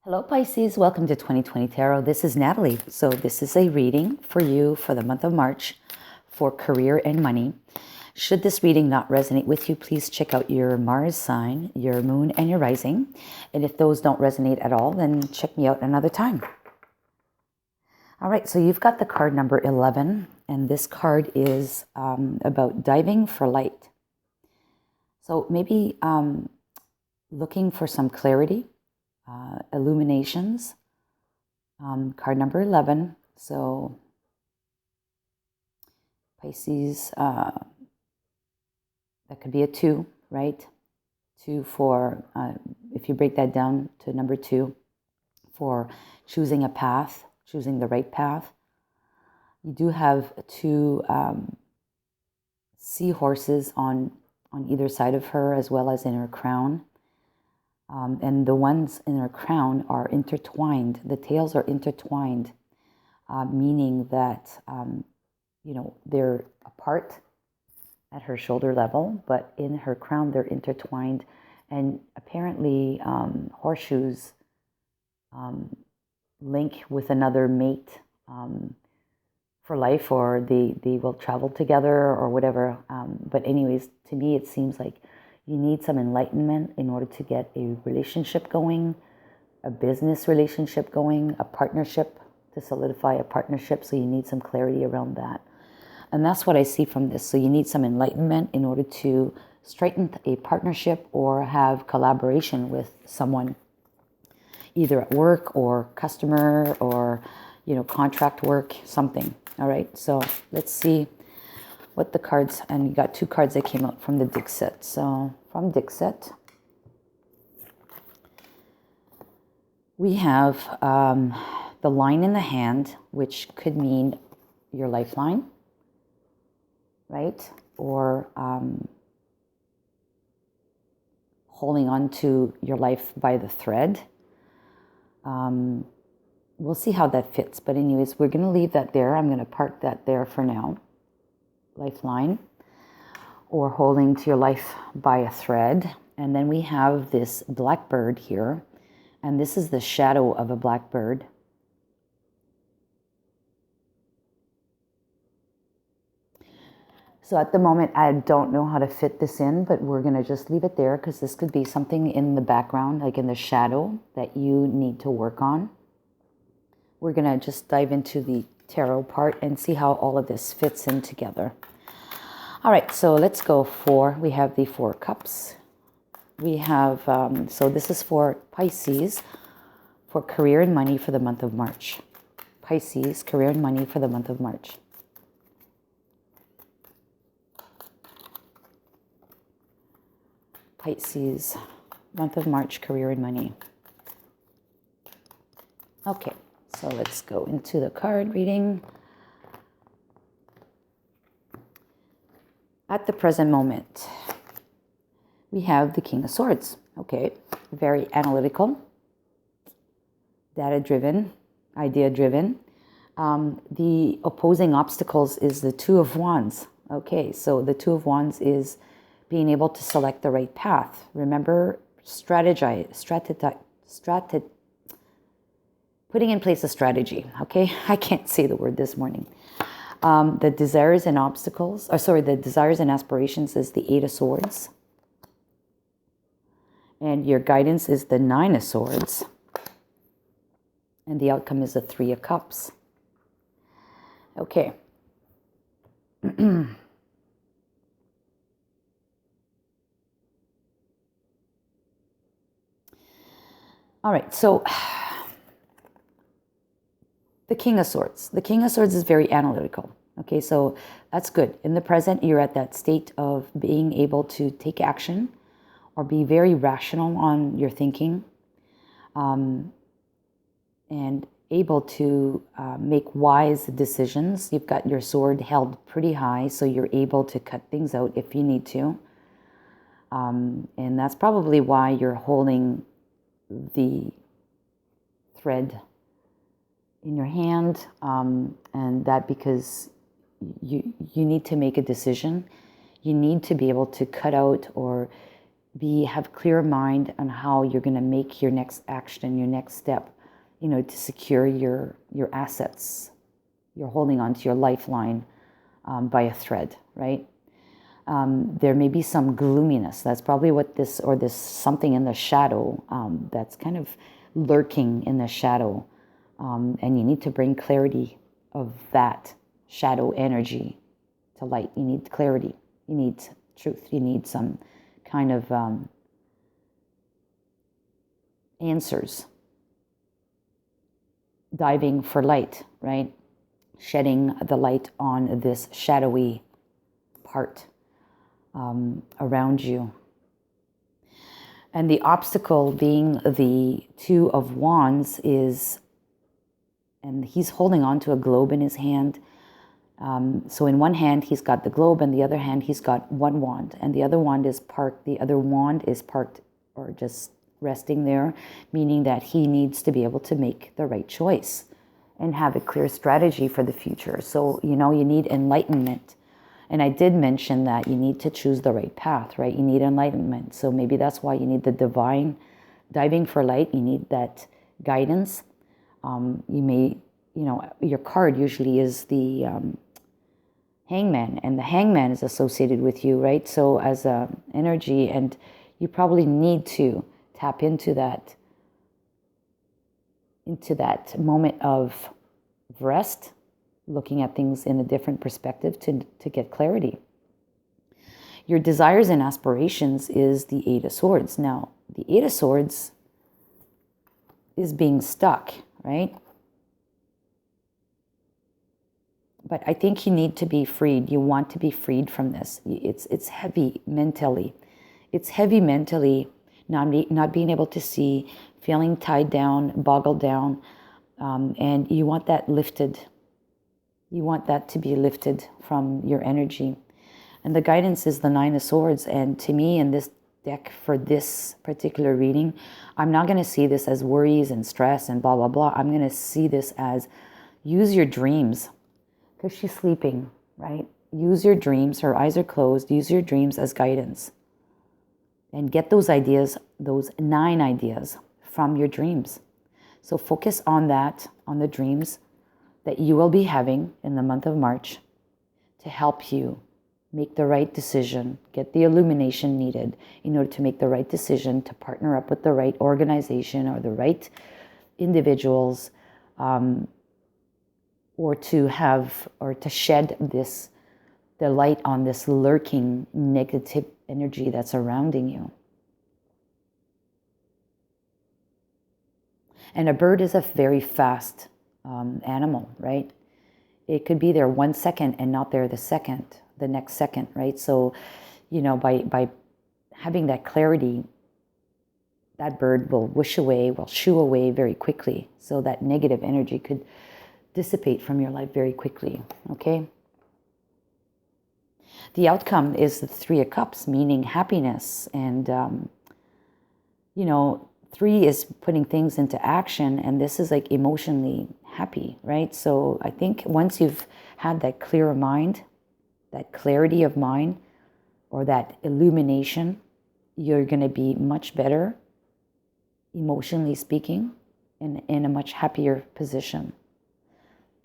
Hello Pisces, welcome to 2020 Tarot. This is Natalie. So this is a reading for you for the month of March for career and money. Should this reading not resonate with you, please check out your Mars sign, your moon, and your rising. And if those don't resonate at all, then check me out another time. All right, so you've got the card number 11, and this card is about diving for light. So maybe looking for some clarity. Illuminations, card number 11. So Pisces, that could be a 2, right? 2 for, if you break that down to number 2, for choosing a path, choosing the right path. You do have 2 seahorses on either side of her, as well as in her crown. And the ones in her crown are intertwined. The tails are intertwined, meaning that, they're apart at her shoulder level, but in her crown they're intertwined. And apparently horseshoes link with another mate for life, or they will travel together or whatever. But anyways, to me it seems like you need some enlightenment in order to get a relationship going, a business relationship going, a partnership, to solidify a partnership. So you need some clarity around that. And that's what I see from this. So you need some enlightenment in order to straighten a partnership or have collaboration with someone, either at work or customer or, contract work, something. All right, so let's see what the cards, and you got 2 cards that came out from the Dixit. So from Dixit, we have the line in the hand, which could mean your lifeline, right? Or holding on to your life by the thread. We'll see how that fits. But anyways, we're going to leave that there. I'm going to park that there for now. Lifeline, or holding to your life by a thread. And then we have this blackbird here, and this is the shadow of a blackbird. So at the moment I don't know how to fit this in, but we're going to just leave it there, because this could be something in the background, like in the shadow, that you need to work on. We're going to just dive into the tarot part and see how all of this fits in together. All right, so let's go for, we have the 4 cups. We have, so this is for Pisces, for career and money for the month of March. Pisces, career and money for the month of March. Pisces, month of March, career and money. Okay. So let's go into the card reading. At the present moment, we have the King of Swords. Okay, very analytical, data-driven, idea-driven. The opposing obstacles is the 2 of Wands. Okay, so the 2 of Wands is being able to select the right path. Remember, putting in place a strategy, okay? I can't say the word this morning. The desires and obstacles, the desires and aspirations is the 8 of Swords. And your guidance is the 9 of Swords. And the outcome is the 3 of Cups. Okay. All right, so the King of Swords. The King of Swords is very analytical. Okay, so that's good. In the present, you're at that state of being able to take action or be very rational on your thinking, and able to make wise decisions. You've got your sword held pretty high, so you're able to cut things out if you need to. And that's probably why you're holding the thread in your hand, and that because you need to make a decision. You need to be able to cut out or have clear mind on how you're going to make your next action, your next step, to secure your assets. You're holding on to your lifeline by a thread, right? There may be some gloominess. That's probably what this something in the shadow that's kind of lurking in the shadow. And you need to bring clarity of that shadow energy to light. You need clarity. You need truth. You need some kind of answers. Diving for light, right? Shedding the light on this shadowy part around you. And the obstacle being the Two of Wands is, and he's holding on to a globe in his hand. So in one hand, he's got the globe, and the other hand, he's got one wand. And the other wand is parked, or just resting there, meaning that he needs to be able to make the right choice and have a clear strategy for the future. So, you need enlightenment. And I did mention that you need to choose the right path, right? You need enlightenment. So maybe that's why you need the divine diving for light. You need that guidance. Your card usually is the hangman, and the hangman is associated with you, right? So as a energy, and you probably need to tap into that moment of rest, looking at things in a different perspective to get clarity. Your desires and aspirations is the Eight of Swords. Now, the Eight of Swords is being stuck, right? But I think you need to be freed. You want to be freed from this. It's heavy mentally. It's heavy mentally, not being able to see, feeling tied down, boggled down, and you want that lifted. You want that to be lifted from your energy. And the guidance is the Nine of Swords. And to me, in this deck, for this particular reading, I'm not going to see this as worries and stress and blah, blah, blah. I'm going to see this as use your dreams. Because she's sleeping, right? Use your dreams. Her eyes are closed. Use your dreams as guidance. And get those ideas, those 9 ideas from your dreams. So focus on that, on the dreams that you will be having in the month of March to help you make the right decision, get the illumination needed in order to make the right decision, to partner up with the right organization or the right individuals, or to shed the light on this lurking negative energy that's surrounding you. And a bird is a very fast animal, right? It could be there 1 second and not there the next second, right? So, by having that clarity, that bird will shoo away very quickly. So that negative energy could dissipate from your life very quickly, okay? The outcome is the Three of Cups, meaning happiness. And, 3 is putting things into action, and this is like emotionally happy, right? So I think once you've had that clear mind, that clarity of mind, or that illumination, you're going to be much better, emotionally speaking, and in a much happier position.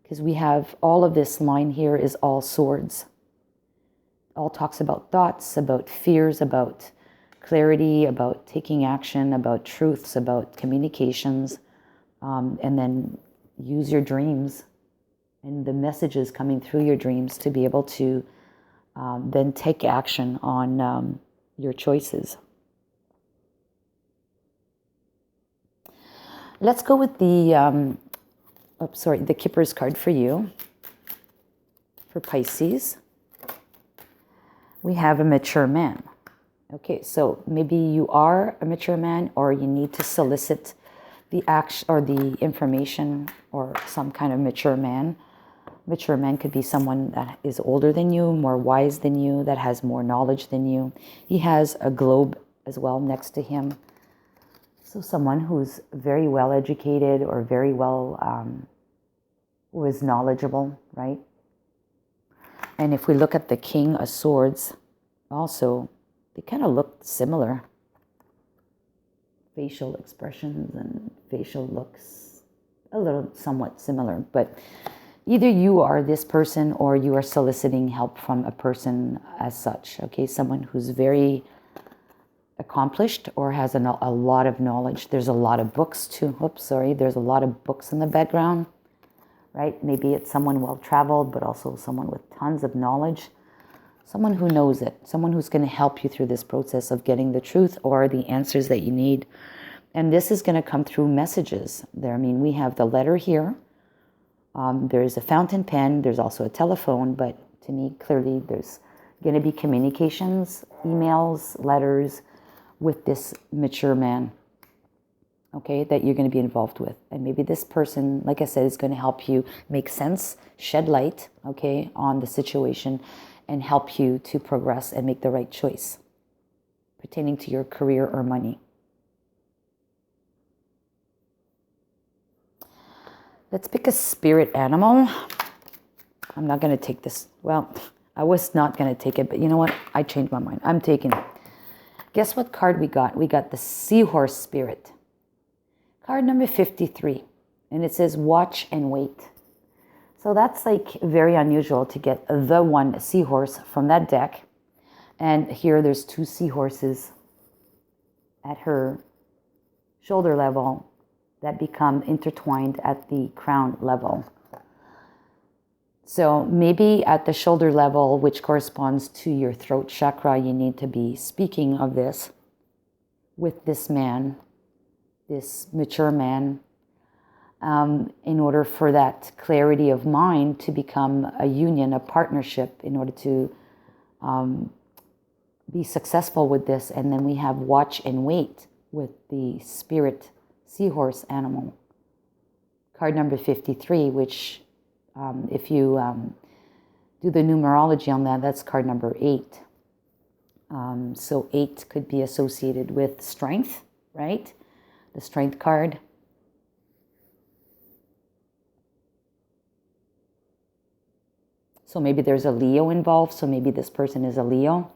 Because we have all of this line here is all swords. All talks about thoughts, about fears, about clarity, about taking action, about truths, about communications, and then use your dreams and the messages coming through your dreams to be able to then take action on your choices. Let's go with the Kipper's card for you, for Pisces. We have a mature man. Okay, so maybe you are a mature man, or you need to solicit the action or the information or some kind of mature man. Mature man could be someone that is older than you, more wise than you, that has more knowledge than you. He has a globe as well next to him. So someone who's very well educated or very well, who is knowledgeable, right? And if we look at the King of Swords, also, they kind of look similar. facial expressions and facial looks a little somewhat similar, but either you are this person or you are soliciting help from a person as such, okay? Someone who's very accomplished or has a lot of knowledge. There's a lot of books too. There's a lot of books in the background, right? Maybe it's someone well-traveled, but also someone with tons of knowledge. Someone who knows it. Someone who's going to help you through this process of getting the truth or the answers that you need. And this is going to come through messages. We have the letter here. There's a fountain pen. There's also a telephone. But to me, clearly, there's going to be communications, emails, letters with this mature man, okay, that you're going to be involved with. And maybe this person, like I said, is going to help you make sense, shed light, okay, on the situation and help you to progress and make the right choice pertaining to your career or money. Let's pick a spirit animal. I'm not going to take this. Well, I was not going to take it, but you know what? I changed my mind. I'm taking it. Guess what card we got? We got the seahorse spirit. Card number 53. And it says, watch and wait. So that's like very unusual to get the one seahorse from that deck. And here there's two seahorses at her shoulder level that become intertwined at the crown level. So maybe at the shoulder level, which corresponds to your throat chakra, you need to be speaking of this with this man, this mature man, in order for that clarity of mind to become a union, a partnership, in order to be successful with this. And then we have watch and wait with the spirit seahorse animal. Card number 53, which if you do the numerology on that, that's card number 8. So 8 could be associated with strength, right? The strength card. So maybe there's a Leo involved. So maybe this person is a Leo.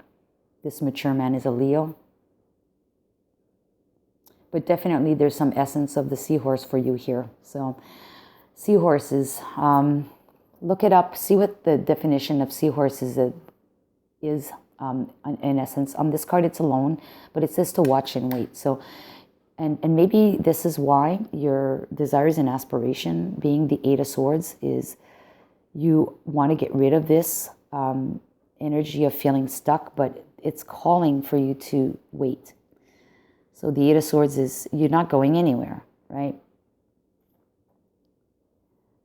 This mature man is a Leo. But definitely there's some essence of the seahorse for you here. So seahorses, look it up, see what the definition of seahorses is in essence. On this card, it's alone, but it says to watch and wait. So, and maybe this is why your desires and aspiration, being the 8 of Swords, is you want to get rid of this energy of feeling stuck, but it's calling for you to wait. So the 8 of Swords is you're not going anywhere, right?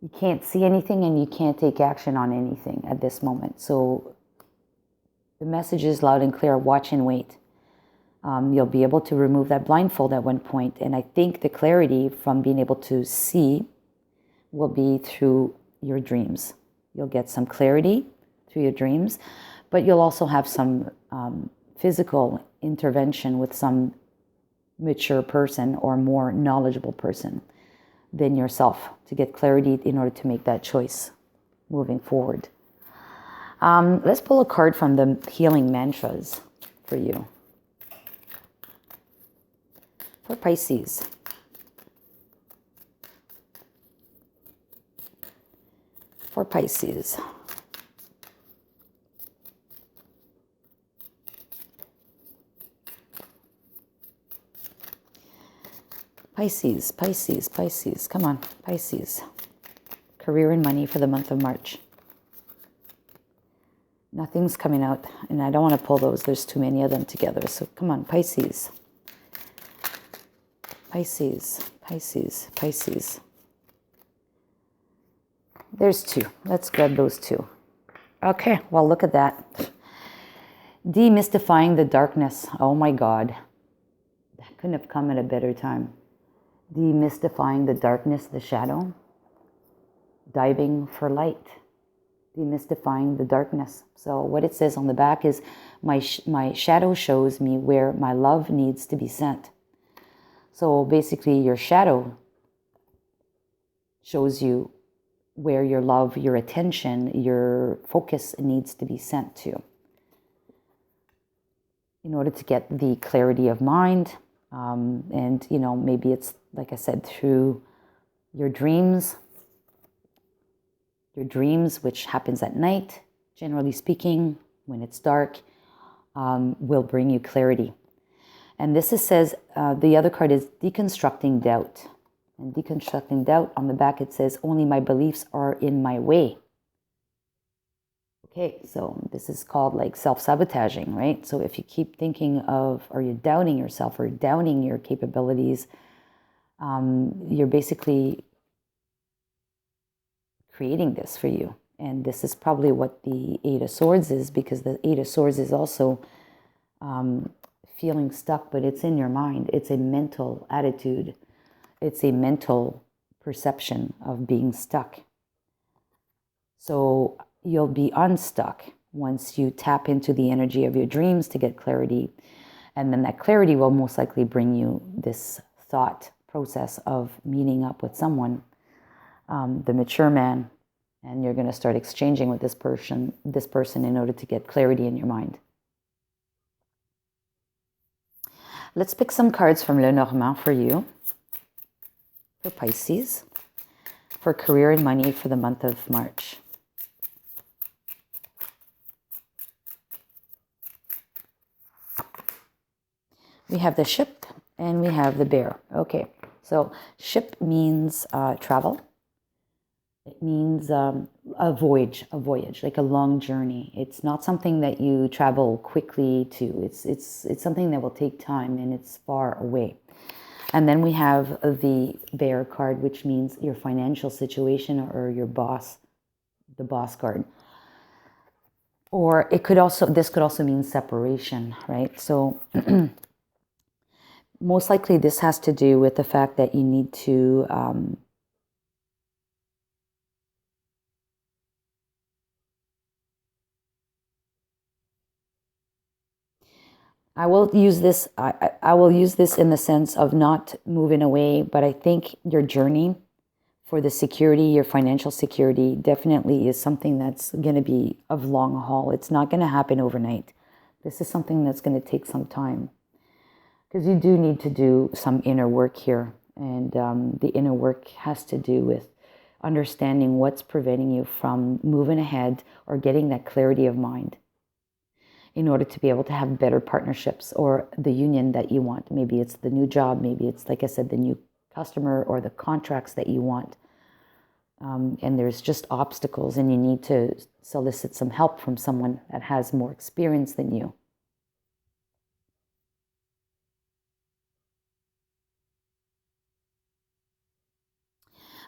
You can't see anything and you can't take action on anything at this moment. So the message is loud and clear, watch and wait. You'll be able to remove that blindfold at one point. And I think the clarity from being able to see will be through your dreams. You'll get some clarity through your dreams, but you'll also have some physical intervention with some mature person or more knowledgeable person than yourself to get clarity in order to make that choice moving forward. Let's pull a card from the healing mantras for you. For Pisces. For Pisces. Pisces, Pisces, Pisces. Come on, Pisces. Career and money for the month of March. Nothing's coming out, and I don't want to pull those. There's too many of them together. So come on, Pisces. Pisces, Pisces, Pisces. There's 2. Let's grab those 2. Okay, well, look at that. Demystifying the darkness. Oh my God. That couldn't have come at a better time. Demystifying the darkness, the shadow. Diving for light. Demystifying the darkness. So what it says on the back is, my shadow shows me where my love needs to be sent. So basically your shadow shows you where your love, your attention, your focus needs to be sent to in order to get the clarity of mind And, maybe it's, like I said, through your dreams, which happens at night, generally speaking, when it's dark, will bring you clarity. And this says, the other card is deconstructing doubt. And deconstructing doubt, on the back it says, only my beliefs are in my way. Okay, so this is called like self-sabotaging, right? So if you keep thinking of, or you're doubting yourself or doubting your capabilities, you're basically creating this for you. And this is probably what the Eight of Swords is, because the Eight of Swords is also feeling stuck, but it's in your mind. It's a mental attitude. It's a mental perception of being stuck. So you'll be unstuck once you tap into the energy of your dreams to get clarity. And then that clarity will most likely bring you this thought process of meeting up with someone, the mature man, and you're going to start exchanging with this person in order to get clarity in your mind. Let's pick some cards from Lenormand for you, for Pisces, for career and money for the month of March. We have the ship and we have the bear. Okay, so ship means travel. It means a voyage, like a long journey. It's not something that you travel quickly to. It's something that will take time, and it's far away. And then we have the bear card, which means your financial situation or your boss, the boss card. Or this could also mean separation, right? So most likely this has to do with the fact that you need to I will use this in the sense of not moving away, but I think your journey for the security, your financial security, definitely is something that's going to be of long haul. It's not going to happen overnight. This is something that's going to take some time, because you do need to do some inner work here. And the inner work has to do with understanding what's preventing you from moving ahead or getting that clarity of mind, in order to be able to have better partnerships or the union that you want. Maybe it's the new job, maybe it's, like I said, the new customer or the contracts that you want. And there's just obstacles, and you need to solicit some help from someone that has more experience than you.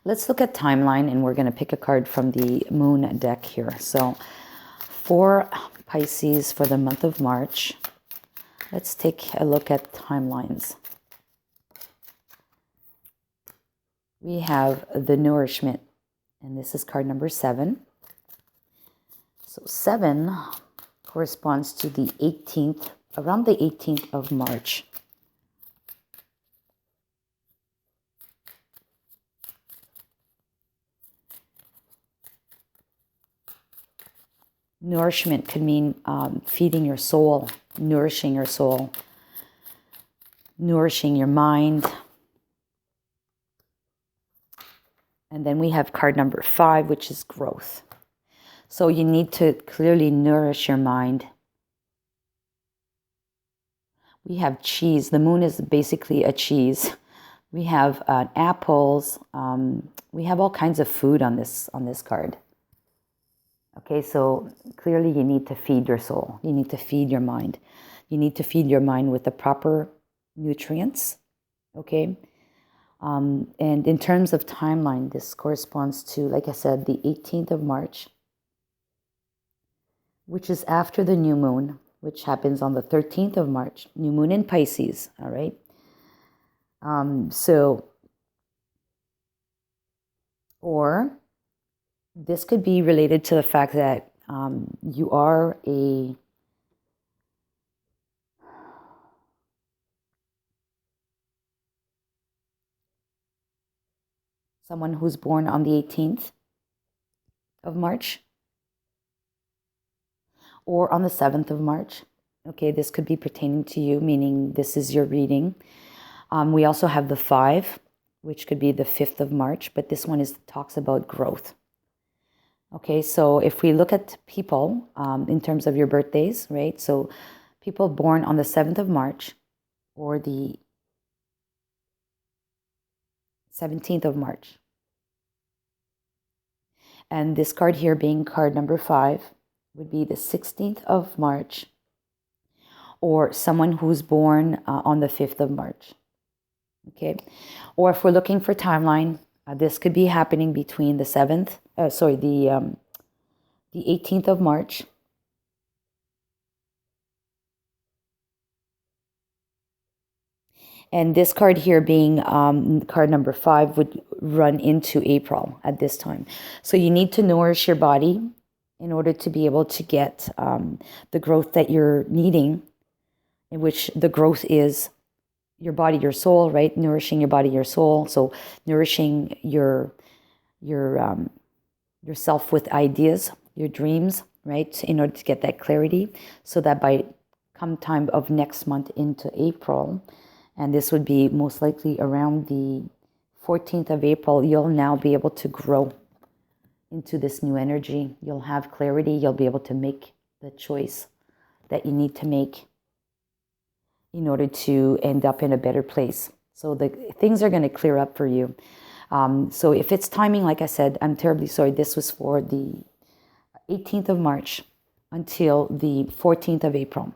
Let's look at timeline, and we're going to pick a card from the moon deck here. So for Pisces for the month of March, let's take a look at timelines. We have the nourishment, and this is card number 7. So 7 corresponds to the 18th, around the 18th of March. Nourishment could mean feeding your soul, nourishing your soul, nourishing your mind. And then we have card number 5, which is growth. So you need to clearly nourish your mind. We have cheese. The moon is basically a cheese. We have apples. We have all kinds of food on this card. Okay, so clearly you need to feed your soul. You need to feed your mind. You need to feed your mind with the proper nutrients. Okay. And in terms of timeline, this corresponds to, like I said, the 18th of March, which is after the new moon, which happens on the 13th of March, new moon in Pisces, all right? Or this could be related to the fact that you are someone who's born on the 18th of March or on the 7th of March. Okay, this could be pertaining to you, meaning this is your reading. We also have the 5, which could be the 5th of March, but this one talks about growth. Okay, so if we look at people in terms of your birthdays, right? So people born on the 7th of March or the 17th of March. And this card here being card number 5 would be the 16th of March or someone who's born on the 5th of March. Okay, or if we're looking for timeline, this could be happening between the 18th of March and this card here being card number 5 would run into April at this time. So you need to nourish your body in order to be able to get the growth that you're needing, in which the growth is your body, your soul, right? Nourishing your body, your soul. So nourishing yourself with ideas, your dreams, right? In order to get that clarity, so that by come time of next month into April, and this would be most likely around the 14th of April, you'll now be able to grow into this new energy. You'll have clarity. You'll be able to make the choice that you need to make in order to end up in a better place. So the things are going to clear up for you. So if it's timing, like I said, I'm terribly sorry. This was for the 18th of March until the 14th of April.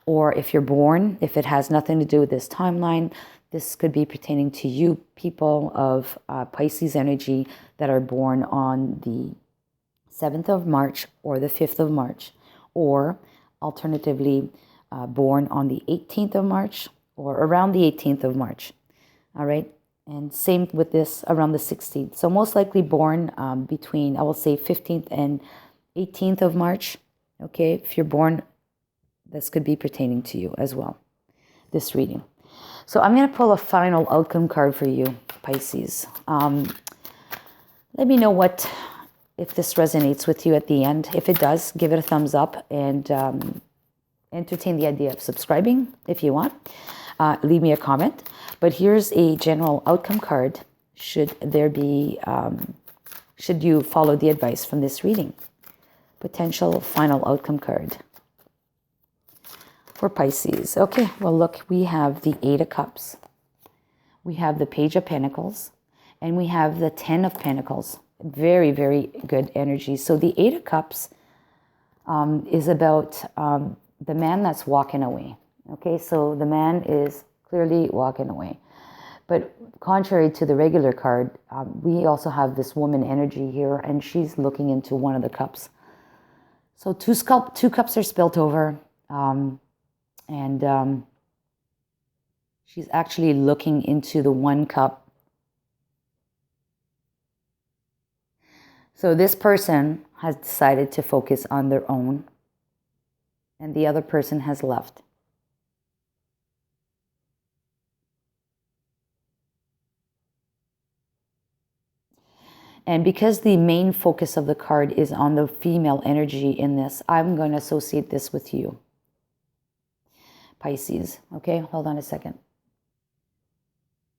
Or if you're born, if it has nothing to do with this timeline, this could be pertaining to you people of Pisces energy that are born on the 7th of March or the 5th of March. Or alternatively, born on the 18th of March or around the 18th of March. All right. And same with this around the 16th. So most likely born between, I will say 15th and 18th of March. Okay. If you're born, this could be pertaining to you as well, this reading. So I'm going to pull a final outcome card for you, Pisces. Let me know if this resonates with you at the end. If it does, give it a thumbs up and entertain the idea of subscribing if you want. Leave me a comment. But here's a general outcome card should you follow the advice from this reading. Potential final outcome card for Pisces. Okay, well look, we have the 8 of Cups. We have the Page of Pentacles. And we have the 10 of Pentacles. Very, very good energy. So the 8 of Cups is about the man that's walking away. Okay, so the man is clearly walking away. But contrary to the regular card, we also have this woman energy here, and she's looking into one of the cups. So two cups are spilt over, and she's actually looking into the one cup. So this person has decided to focus on their own, and the other person has left. And because the main focus of the card is on the female energy in this, I'm going to associate this with you, Pisces. Okay, hold on a second.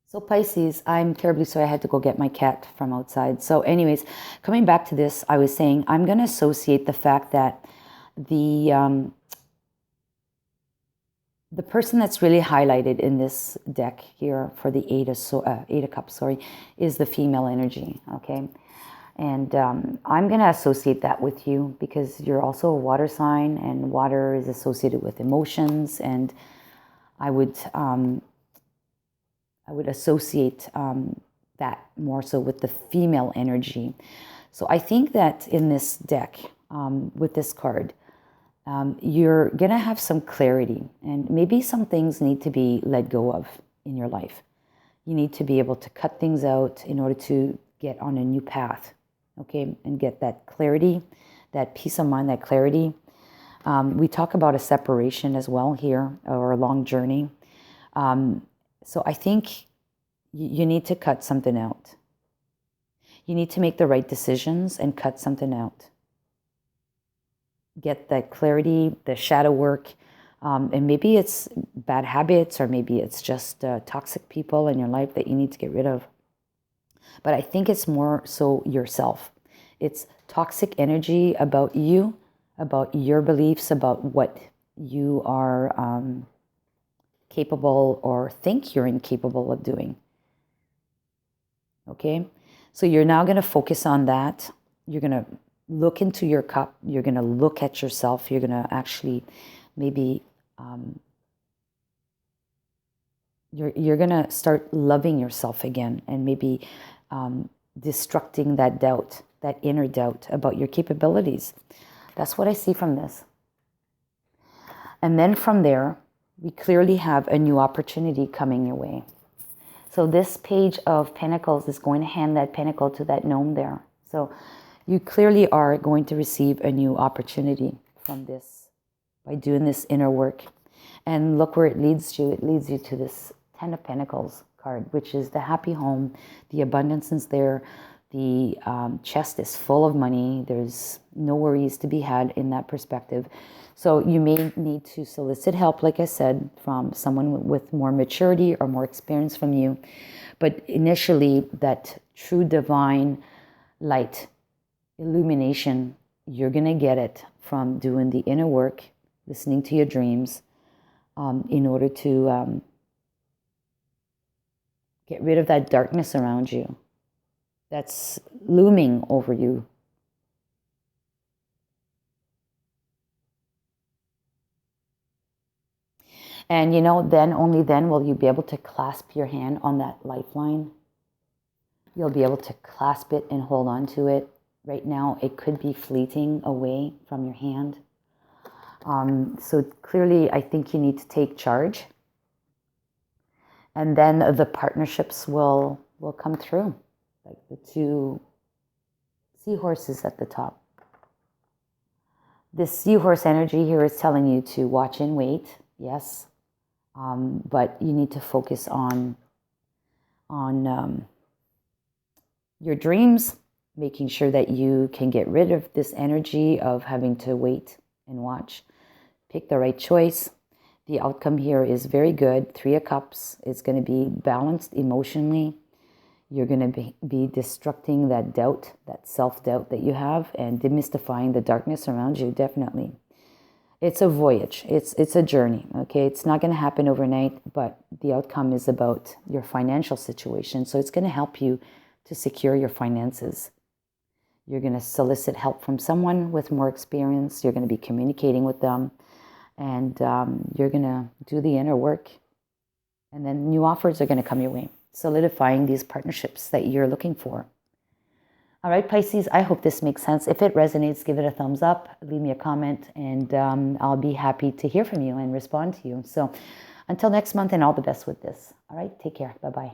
So Pisces, I'm terribly sorry, I had to go get my cat from outside. So anyways, coming back to this, I was saying I'm going to associate the fact that the person that's really highlighted in this deck here for the Eight of Cups, is the female energy, okay? And I'm going to associate that with you because you're also a water sign, and water is associated with emotions, and I would associate that more so with the female energy. So I think that in this deck, with this card, you're going to have some clarity, and maybe some things need to be let go of in your life. You need to be able to cut things out in order to get on a new path, okay, and get that clarity, that peace of mind, that clarity. We talk about a separation as well here, or a long journey. So I think you need to cut something out. You need to make the right decisions and cut something out. Get that clarity, the shadow work, And maybe it's bad habits, or maybe it's just toxic people in your life that you need to get rid of. But I think it's more so yourself. It's toxic energy about you, about your beliefs, about what you are capable or think you're incapable of doing. Okay? So you're now going to focus on that. You're going to look into your cup. You're going to look at yourself. You're going to actually maybe you're going to start loving yourself again, and maybe destructing that doubt, that inner doubt about your capabilities. That's what I see from this. And then from there, we clearly have a new opportunity coming your way. So this page of Pentacles is going to hand that pentacle to that gnome there. So you clearly are going to receive a new opportunity from this by doing this inner work. And look where it leads you. It leads you to this Ten of Pentacles card, which is the happy home. The abundance is there. The chest is full of money. There's no worries to be had in that perspective. So you may need to solicit help, like I said, from someone with more maturity or more experience from you. But initially, that true divine light, illumination, you're going to get it from doing the inner work, listening to your dreams, in order to get rid of that darkness around you that's looming over you. And then, only then will you be able to clasp your hand on that lifeline. You'll be able to clasp it and hold on to it. Right now, it could be fleeting away from your hand. So clearly, I think you need to take charge. And then the partnerships will come through. Like the two seahorses at the top. This seahorse energy here is telling you to watch and wait, yes. But you need to focus on your dreams, making sure that you can get rid of this energy of having to wait and watch. Pick the right choice. The outcome here is very good. 3 of Cups. It's going to be balanced emotionally. You're going to be destructing that doubt, that self-doubt that you have, and demystifying the darkness around you, definitely. It's a voyage. It's a journey, okay? It's not going to happen overnight, but the outcome is about your financial situation. So it's going to help you to secure your finances. You're going to solicit help from someone with more experience. You're going to be communicating with them, and you're going to do the inner work. And then new offers are going to come your way, solidifying these partnerships that you're looking for. All right, Pisces, I hope this makes sense. If it resonates, give it a thumbs up, leave me a comment, and I'll be happy to hear from you and respond to you. So until next month, and all the best with this. All right, take care. Bye-bye.